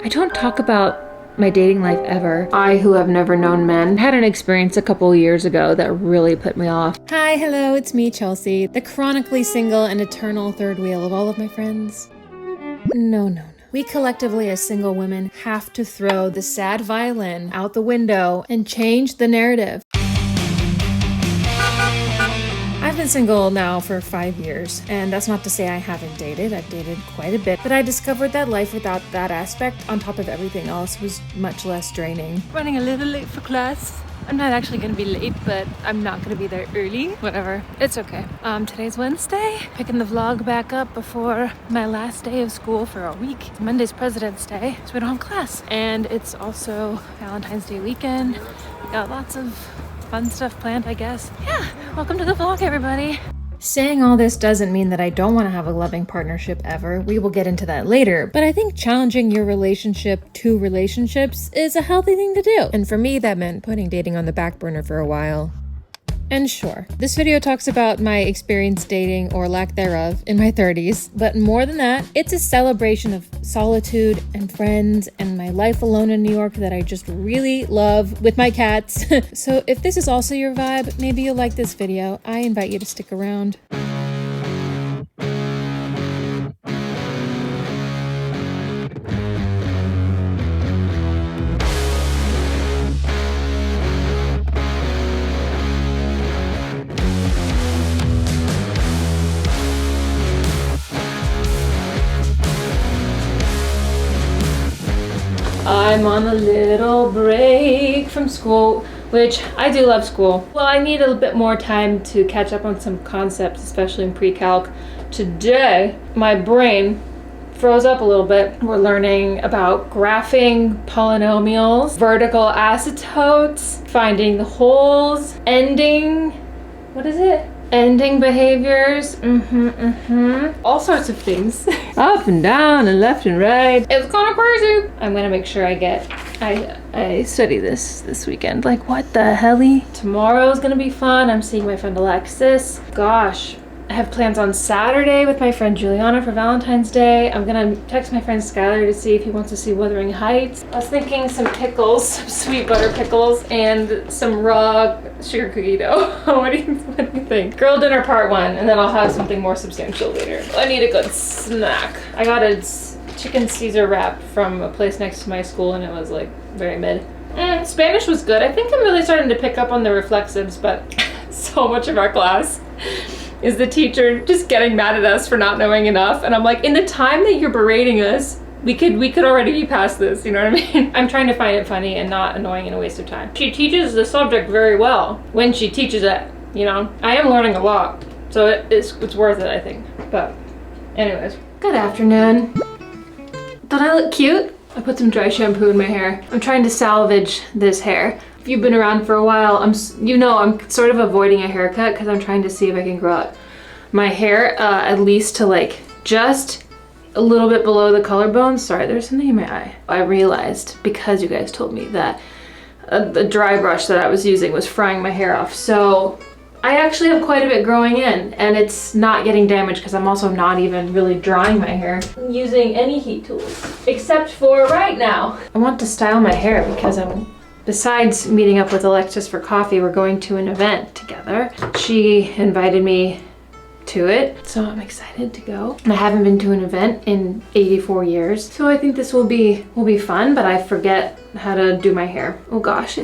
I don't talk about my dating life ever. I, who have never known men, had an experience a couple years ago that really put me off. Hi, hello, it's me, Chelsea, the chronically single and eternal third wheel of all of my friends. No. We collectively as single women have to throw the sad violin out the window and change the narrative. I've been single now for 5 years, and that's not to say I haven't dated. I've dated quite a bit, but I discovered that life without that aspect, on top of everything else, was much less draining. Running a little late for class. I'm not actually gonna be late, but I'm not gonna be there early. Whatever, it's okay. Today's Wednesday, picking the vlog back up before my last day of school for a week. Monday's President's Day, so we don't have class. And it's also Valentine's Day weekend. Got lots of fun stuff planned, I guess. Yeah, welcome to the vlog, everybody. Saying all this doesn't mean that I don't want to have a loving partnership ever. We will get into that later. But I think challenging your relationship to relationships is a healthy thing to do. And for me, that meant putting dating on the back burner for a while. And sure, this video talks about my experience dating, or lack thereof, in my 30s. But more than that, it's a celebration of solitude and friends and my life alone in New York that I just really love with my cats. So if this is also your vibe, maybe you'll like this video. I invite you to stick around. I'm on a little break from school, which I do love school. Well, I need a bit more time to catch up on some concepts, especially in pre-calc. Today, my brain froze up a little bit. We're learning about graphing polynomials, vertical asymptotes, finding the holes, ending, what is it? Ending behaviors, all sorts of things. Up and down and left and right. It's kind of crazy. I'm gonna make sure I study this weekend. Like, what the helly? Tomorrow's gonna be fun. I'm seeing my friend Alexis. Gosh, I have plans on Saturday with my friend Juliana for Valentine's Day. I'm gonna text my friend Skylar to see if he wants to see Wuthering Heights. I was thinking some pickles, some sweet butter pickles, and some raw sugar cookie dough. What do you think? Girl dinner part 1, and then I'll have something more substantial later. I need a good snack. I got a chicken Caesar wrap from a place next to my school, and it was like very mid. Spanish was good. I think I'm really starting to pick up on the reflexives, but so much of our class is the teacher just getting mad at us for not knowing enough. And I'm like, in the time that you're berating us, we could already be past this, you know what I mean? I'm trying to find it funny and not annoying and a waste of time. She teaches the subject very well when she teaches it, you know? I am learning a lot, so it's worth it, I think. But anyways, good afternoon. Don't I look cute? I put some dry shampoo in my hair. I'm trying to salvage this hair. If you've been around for a while, I'm sort of avoiding a haircut because I'm trying to see if I can grow out my hair at least to like just a little bit below the collarbone. Sorry, there's something in my eye. I realized, because you guys told me that the dry brush that I was using was frying my hair off. So I actually have quite a bit growing in, and it's not getting damaged because I'm also not even really drying my hair using any heat tools, except for right now. I want to style my hair because besides meeting up with Alexis for coffee, we're going to an event together. She invited me to it, so I'm excited to go. I haven't been to an event in 84 years, so I think this will be fun, but I forget how to do my hair. Oh gosh,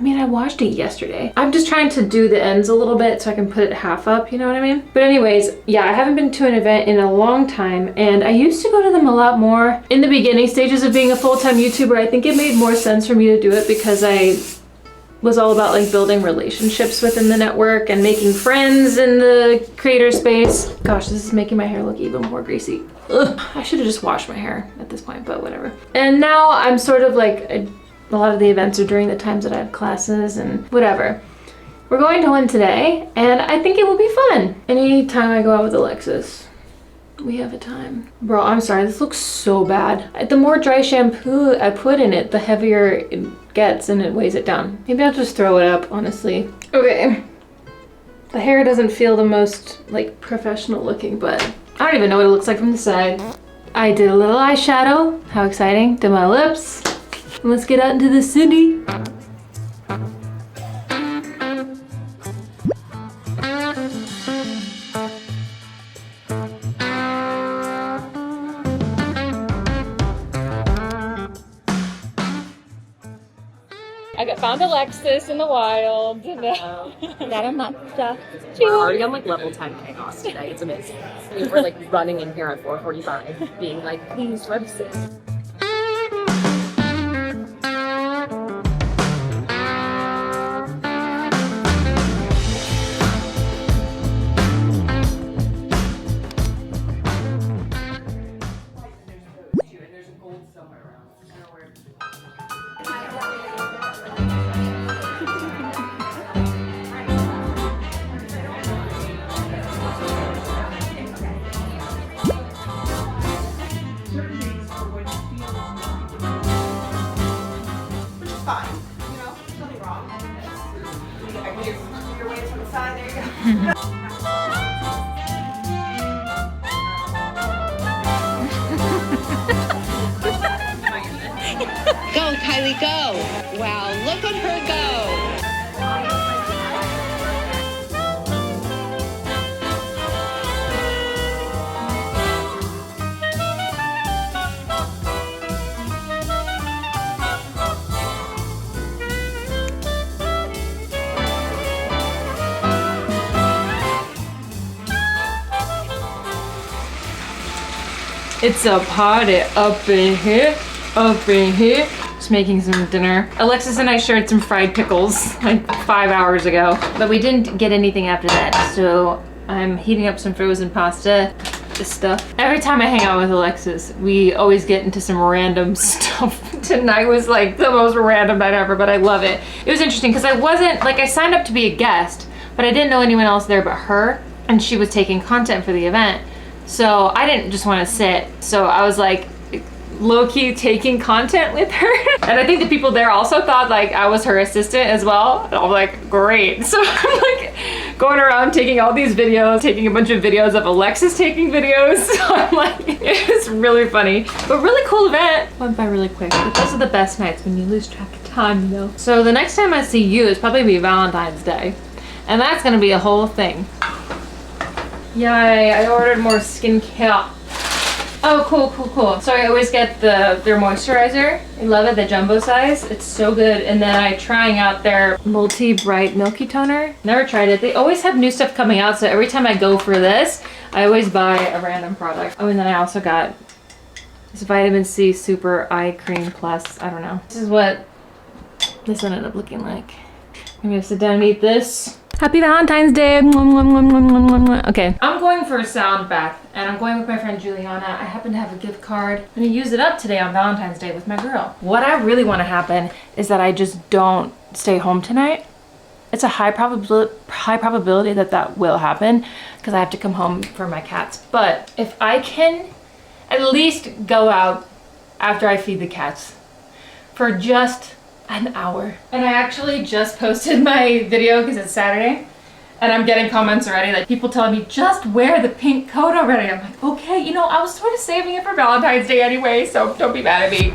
I washed it yesterday. I'm just trying to do the ends a little bit so I can put it half up, you know what I mean? But anyways, yeah, I haven't been to an event in a long time, and I used to go to them a lot more in the beginning stages of being a full-time YouTuber. I think it made more sense for me to do it because I was all about like building relationships within the network and making friends in the creator space. Gosh, this is making my hair look even more greasy. Ugh, I should have just washed my hair at this point, but whatever. And now I'm sort of like, a lot of the events are during the times that I have classes and whatever. We're going to one today, and I think it will be fun. Anytime I go out with Alexis, we have a time. Bro, I'm sorry, this looks so bad. The more dry shampoo I put in it, the heavier it gets and it weighs it down. Maybe I'll just throw it up, honestly. Okay. The hair doesn't feel the most like professional looking, but I don't even know what it looks like from the side. I did a little eyeshadow. How exciting. Did my lips. Let's get out into the city. I found Alexis in the wild. That I'm not stuck. We're already on like level 10 chaos today. It's amazing. We're like running in here at 4:45, being like, please register. Fine, you know, there's nothing wrong. I can do your weight to the side, there you go. Go, Kylie, go. Wow, look at her go. It's a party up in here, up in here. Just making some dinner. Alexis and I shared some fried pickles like 5 hours ago, but we didn't get anything after that. So I'm heating up some frozen pasta, this stuff. Every time I hang out with Alexis, we always get into some random stuff. Tonight was like the most random night ever, but I love it. It was interesting because I signed up to be a guest, but I didn't know anyone else there but her, and she was taking content for the event. So I didn't just want to sit. So I was like low-key taking content with her. And I think the people there also thought like I was her assistant as well. And I'm like, great. So I'm like going around taking all these videos, taking a bunch of videos of Alexis taking videos. So I'm like, it's really funny. But really cool event. Went by really quick. But those are the best nights when you lose track of time, you know. So the next time I see you is probably be Valentine's Day. And that's gonna be a whole thing. Yay, I ordered more skincare. Oh, cool. So I always get their moisturizer. I love it, the jumbo size. It's so good. And then I'm trying out their multi-bright milky toner. Never tried it. They always have new stuff coming out, so every time I go for this, I always buy a random product. Oh, and then I also got this vitamin C super eye cream plus, I don't know. This is what this ended up looking like. I'm gonna sit down and eat this. Happy Valentine's Day. Okay, I'm going for a sound bath and I'm going with my friend Juliana. I happen to have a gift card. I'm gonna use it up today on Valentine's Day with my girl. What I really want to happen is that I just don't stay home tonight. It's a high probability that that will happen because I have to come home for my cats. But if I can at least go out after I feed the cats for just an hour. And I actually just posted my video because it's Saturday and I'm getting comments already, like people telling me just wear the pink coat already. I'm like, okay, you know, I was sort of saving it for Valentine's Day anyway, so don't be mad at me.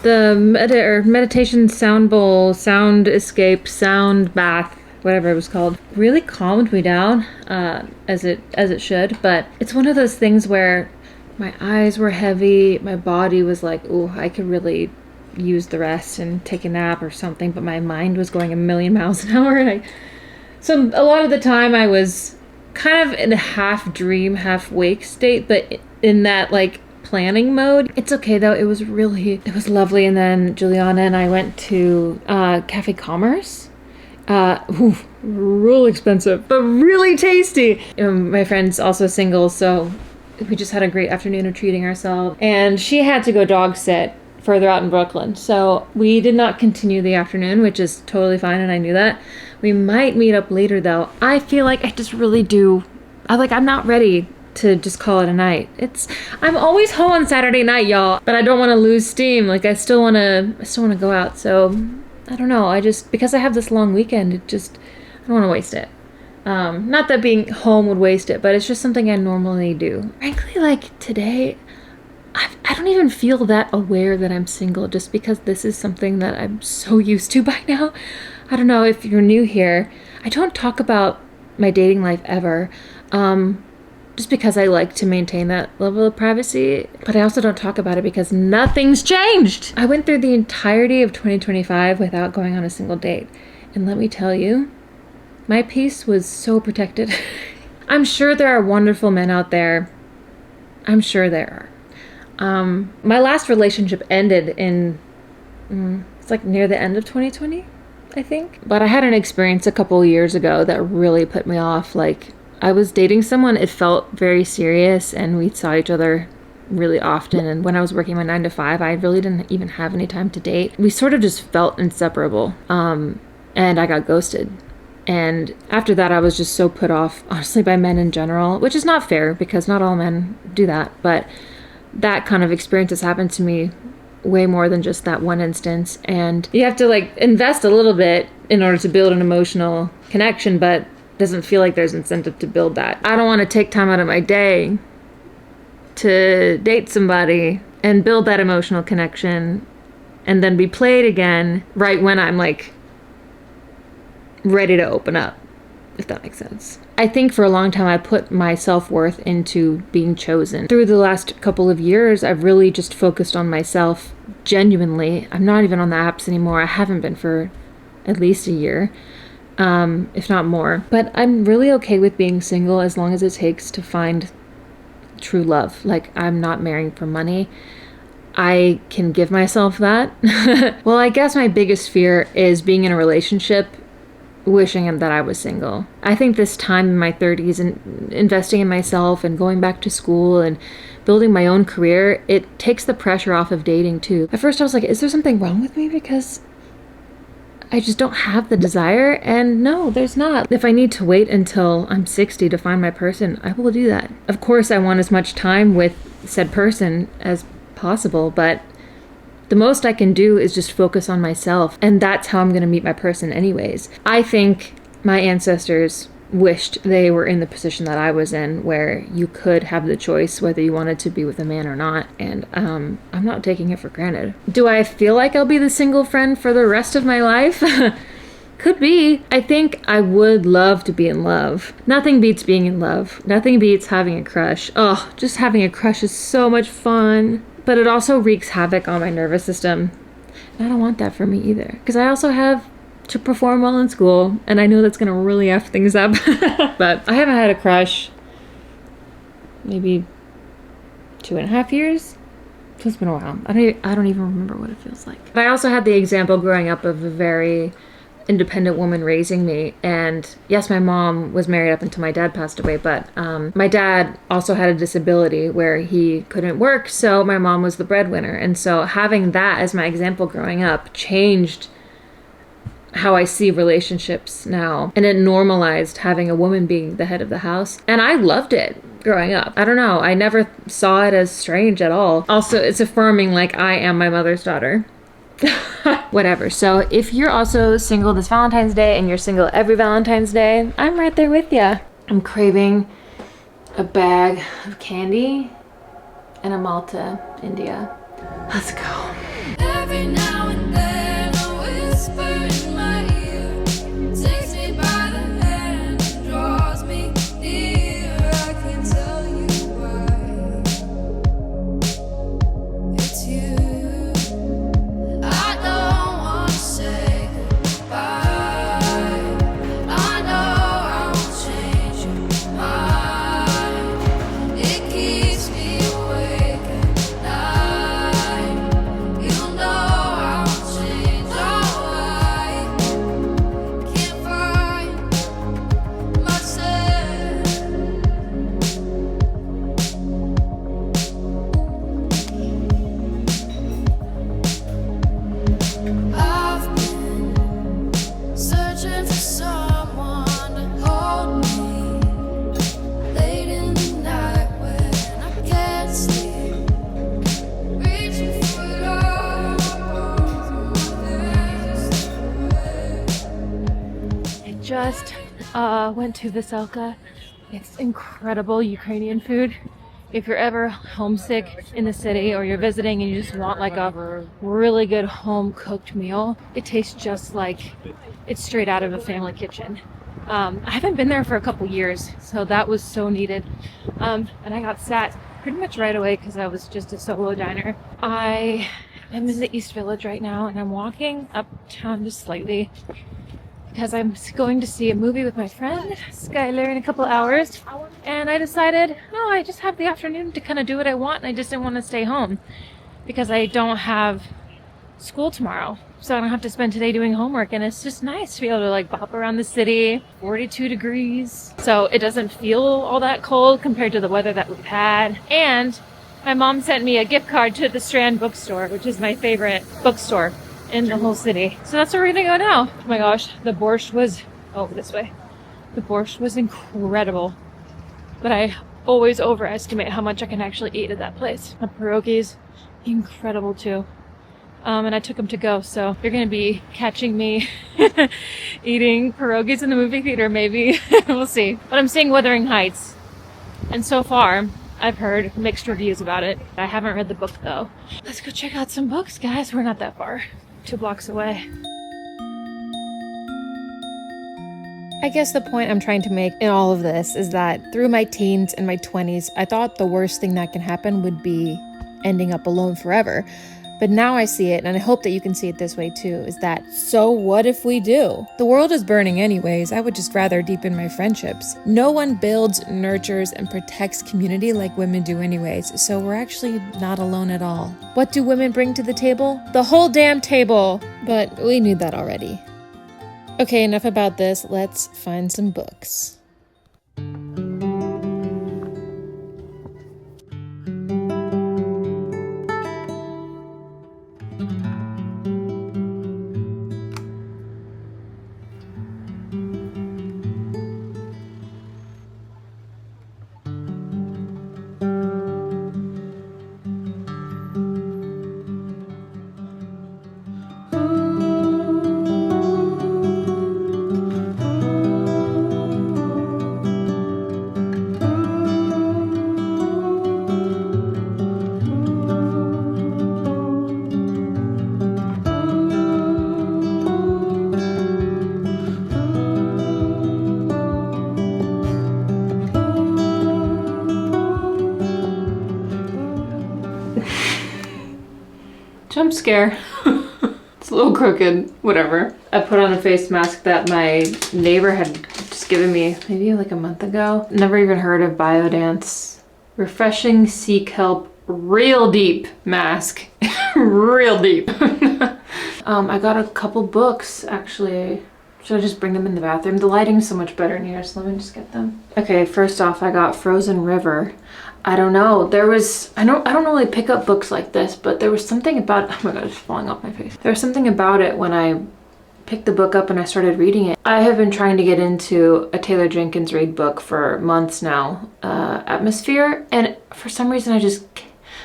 The meditation sound bowl, sound escape, sound bath, whatever it was called, really calmed me down, as it should. But it's one of those things where my eyes were heavy, my body was like, ooh, I could really use the rest and take a nap or something. But my mind was going a million miles an hour, and so a lot of the time I was kind of in a half dream, half wake state, but in that like planning mode. It's okay though. It was lovely. And then Juliana and I went to Cafe Commerce. Real expensive, but really tasty. My friend's also single, so we just had a great afternoon of treating ourselves. And she had to go dog sit further out in Brooklyn, so we did not continue the afternoon, which is totally fine, and I knew that. We might meet up later though. I feel like I just really do. I'm not ready to just call it a night. I'm always home on Saturday night, y'all, but I don't want to lose steam. Like I still want to go out. So I don't know. Because I have this long weekend, I don't want to waste it. Not that being home would waste it, but it's just something I normally do. Frankly, like today, I don't even feel that aware that I'm single, just because this is something that I'm so used to by now. I don't know if you're new here. I don't talk about my dating life ever, just because I like to maintain that level of privacy. But I also don't talk about it because nothing's changed. I went through the entirety of 2025 without going on a single date. And let me tell you, my peace was so protected. I'm sure there are wonderful men out there. I'm sure there are. My last relationship ended in, it's like near the end of 2020, I think. But I had an experience a couple years ago that really put me off. Like, I was dating someone, it felt very serious, and we saw each other really often. And when I was working my 9 to 5, I really didn't even have any time to date. We sort of just felt inseparable. And I got ghosted. And after that, I was just so put off, honestly, by men in general, which is not fair because not all men do that. But that kind of experience has happened to me way more than just that one instance. And you have to invest a little bit in order to build an emotional connection, but it doesn't feel like there's incentive to build that. I don't want to take time out of my day to date somebody and build that emotional connection and then be played again right when I'm ready to open up, if that makes sense. I think for a long time I put my self-worth into being chosen. Through the last couple of years, I've really just focused on myself genuinely. I'm not even on the apps anymore. I haven't been for at least a year, if not more. But I'm really okay with being single as long as it takes to find true love. I'm not marrying for money. I can give myself that. Well, I guess my biggest fear is being in a relationship wishing that I was single. I think this time in my 30s and investing in myself and going back to school and building my own career, it takes the pressure off of dating too. At first I was like, is there something wrong with me because I just don't have the desire? And no, there's not. If I need to wait until I'm 60 to find my person, I will do that. Of course, I want as much time with said person as possible, but the most I can do is just focus on myself, and that's how I'm going to meet my person anyways. I think my ancestors wished they were in the position that I was in, where you could have the choice whether you wanted to be with a man or not, and I'm not taking it for granted. Do I feel like I'll be the single friend for the rest of my life? Could be. I think I would love to be in love. Nothing beats being in love. Nothing beats having a crush. Oh, just having a crush is so much fun. But it also wreaks havoc on my nervous system. And I don't want that for me either. Because I also have to perform well in school. And I know that's going to really F things up. But I haven't had a crush maybe 2.5 years. So it's been a while. I don't even remember what it feels like. But I also had the example growing up of a very independent woman raising me. And yes, my mom was married up until my dad passed away, but my dad also had a disability where he couldn't work, so my mom was the breadwinner. And so having that as my example growing up changed how I see relationships now. And it normalized having a woman being the head of the house. And I loved it growing up. I don't know, I never saw it as strange at all. Also, it's affirming I am my mother's daughter. Whatever. So if you're also single this Valentine's Day and you're single every Valentine's Day, I'm right there with you. I'm craving a bag of candy and a Malta, India. Let's go. Every now and then a whisper in my ear takes me by the hand and draws me near. I can't tell you why. It's you. just went to Veselka. It's incredible Ukrainian food. If you're ever homesick in the city or you're visiting and you just want like a really good home cooked meal, it tastes just like it's straight out of a family kitchen. I haven't been there for a couple years, so that was so needed. And I got sat pretty much right away because I was just a solo diner. I am in the East Village right now and I'm walking uptown just slightly because I'm going to see a movie with my friend Skylar in a couple hours. And I decided, no, I just have the afternoon to kind of do what I want and I just didn't want to stay home because I don't have school tomorrow. So I don't have to spend today doing homework, and it's just nice to be able to like bop around the city. 42 degrees. So it doesn't feel all that cold compared to the weather that we've had. And my mom sent me a gift card to the Strand bookstore, which is my favorite bookstore in the whole city. So that's where we're gonna go now. Oh my gosh, the borscht was, oh, this way. The borscht was incredible. But I always overestimate how much I can actually eat at that place. The pierogies, incredible too. And I took them to go, so you're gonna be catching me eating pierogies in the movie theater, maybe. We'll see. But I'm seeing Wuthering Heights, and so far I've heard mixed reviews about it. I haven't read the book though. Let's go check out some books, guys. We're not that far, 2 blocks away. I guess the point I'm trying to make in all of this is that through my teens and my 20s, I thought the worst thing that can happen would be ending up alone forever. But now I see it, and I hope that you can see it this way too, is that, so what if we do? The world is burning anyways. I would just rather deepen my friendships. No one builds, nurtures, and protects community like women do anyways, so we're actually not alone at all. What do women bring to the table? The whole damn table! But we knew that already. Okay, enough about this. Let's find some books. Jump scare. It's a little crooked, whatever. I put on a face mask that my neighbor had just given me maybe like a month ago. Never even heard of Biodance. Refreshing sea kelp, real deep mask. Real deep. I got a couple books actually. Should I just bring them in the bathroom? The lighting's so much better in here, so let me just get them. Okay, first off, I got Frozen River. I don't know, I don't really pick up books like this, but there was something about, oh my god, it's falling off my face. There was something about it when I picked the book up and I started reading it. I have been trying to get into a Taylor Jenkins Reid book for months now, Atmosphere, and for some reason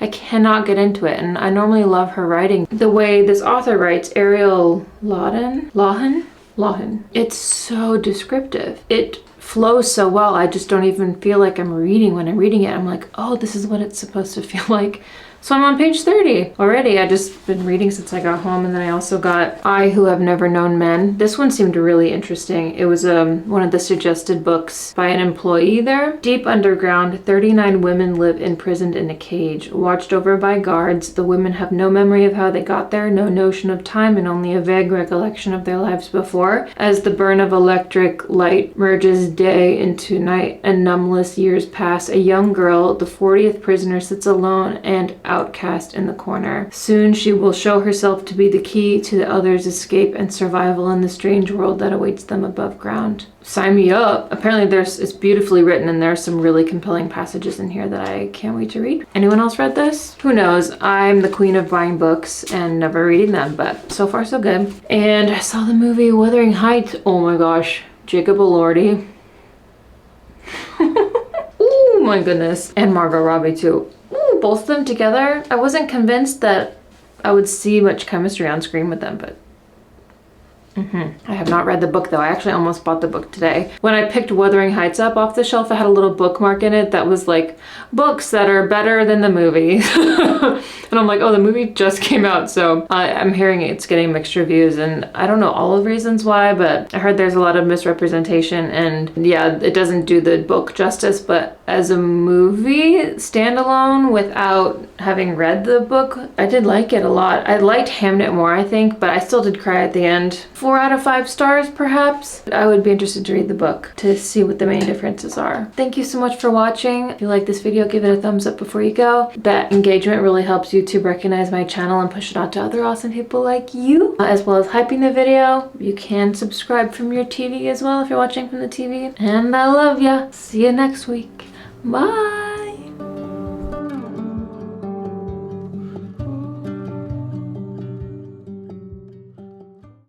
I cannot get into it, and I normally love her writing. The way this author writes, Ariel Lawhon, it's so descriptive. It flows so well. I just don't even feel like I'm reading when I'm reading it. I'm like, oh, this is what it's supposed to feel like. So I'm on page 30 already. I just been reading since I got home, and then I also got I Who Have Never Known Men. This one seemed really interesting. It was one of the suggested books by an employee there. Deep underground, 39 women live imprisoned in a cage, watched over by guards. The women have no memory of how they got there, no notion of time, and only a vague recollection of their lives before. As the burn of electric light merges day into night and numbless years pass, a young girl, the 40th prisoner, sits alone and outcast in the corner. Soon she will show herself to be the key to the others' escape and survival in the strange world that awaits them above ground. Sign me up. Apparently it's beautifully written, and there's some really compelling passages in here that I can't wait to read. Anyone else read this? Who knows? I'm the queen of buying books and never reading them, but so far so good. And I saw the movie Wuthering Heights. Oh my gosh. Jacob Elordi. Oh my goodness. And Margot Robbie too. Ooh, both of them together. I wasn't convinced that I would see much chemistry on screen with them, but I have not read the book though. I actually almost bought the book today. When I picked Wuthering Heights up off the shelf, I had a little bookmark in it that was like, books that are better than the movie. And I'm like, oh, the movie just came out, so I'm hearing it's getting mixed reviews, and I don't know all of the reasons why, but I heard there's a lot of misrepresentation, and yeah, it doesn't do the book justice, but as a movie, standalone, without having read the book, I did like it a lot. I liked Hamnet more, I think, but I still did cry at the end. 4 out of 5 stars, perhaps. I would be interested to read the book to see what the main differences are. Thank you so much for watching. If you like this video, give it a thumbs up before you go. That engagement really helps YouTube recognize my channel and push it out to other awesome people like you, as well as hyping the video. You can subscribe from your TV as well if you're watching from the TV. And I love ya. See you next week. Bye.